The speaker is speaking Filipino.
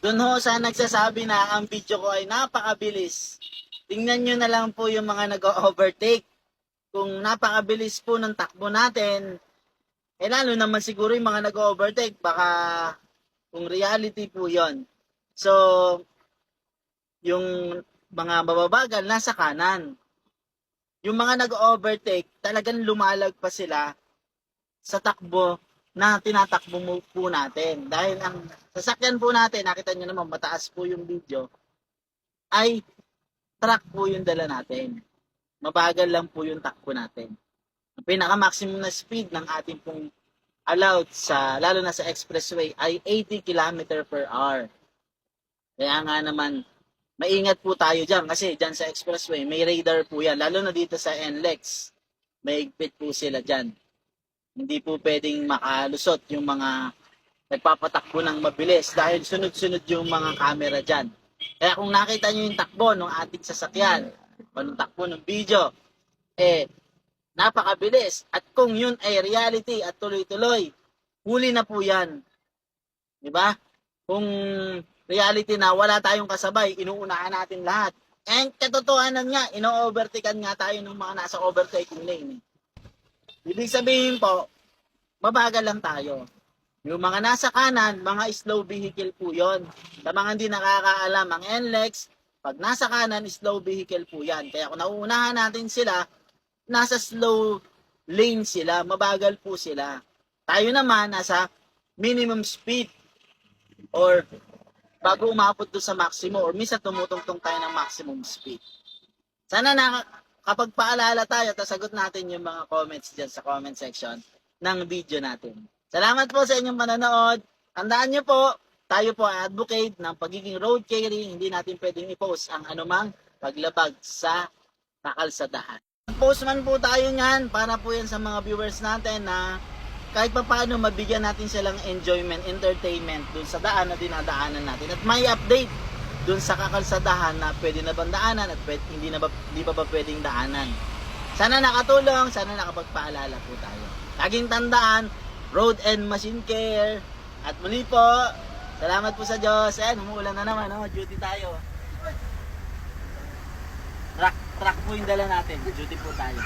Doon ho sa nagsasabi na ang video ko ay napakabilis. Tingnan nyo na lang po yung mga nag-overtake. Kung napakabilis po ng takbo natin, lalo naman siguro yung mga nag-overtake, baka kung reality po yon. So, yung mga mababagal nasa kanan. Yung mga nag-overtake, talagang lumalag pa sila sa takbo na tinatakbo po natin. Dahil ang sasakyan po natin, nakita nyo naman mataas po yung video, ay truck po yung dala natin. Mabagal lang po yung takbo natin. Ang pinaka-maximum na speed ng ating pong allowed sa, lalo na sa expressway, ay 80 km per hour. Kaya nga naman, maingat po tayo dyan kasi dyan sa expressway, may radar po yan. Lalo na dito sa NLEX, may higpit po sila dyan. Hindi po pwedeng makalusot yung mga nagpapatakbo ng mabilis dahil sunod-sunod yung mga camera dyan. Kaya kung nakita nyo yung takbo ng ating sasakyan, o ng takbo ng video, napakabilis. At kung yun ay reality at tuloy-tuloy, huli na po yan. Diba? Kung reality na wala tayong kasabay, inuunahan natin lahat. And katotohanan nga, ino-overtakean nga tayo ng mga nasa overtaking lane. Ibig sabihin po, mabagal lang tayo. Yung mga nasa kanan, mga slow vehicle po yon. Sa mga hindi nakakaalam, ang NLEX, pag nasa kanan, slow vehicle po yan. Kaya kung nauunahan natin sila, nasa slow lane sila, mabagal po sila. Tayo naman, nasa minimum speed or bago umabot doon sa maximum or minsan tumutungtong tayo ng maximum speed. Sana kapag paalala tayo, sagot natin yung mga comments dyan sa comment section ng video natin. Salamat po sa inyong panonood. Tandaan nyo po, tayo po ay advocate ng pagiging road carry. Hindi natin pwedeng i-post ang anumang paglabag sa kakalsadahan. Post man po tayo niyan para po yan sa mga viewers natin na kahit pa paano mabigyan natin silang enjoyment, entertainment dun sa daan na dinadaanan natin. At may update dun sa kakalsadahan na pwede na bang daanan at hindi pa ba pwedeng daanan. Sana nakatulong, sana nakapagpaalala po tayo. Laging tandaan, road and machine care. At muli po, salamat po sa Diyos. Ayan, umuulan na naman, duty tayo. Truck po yung dala natin, duty po tayo.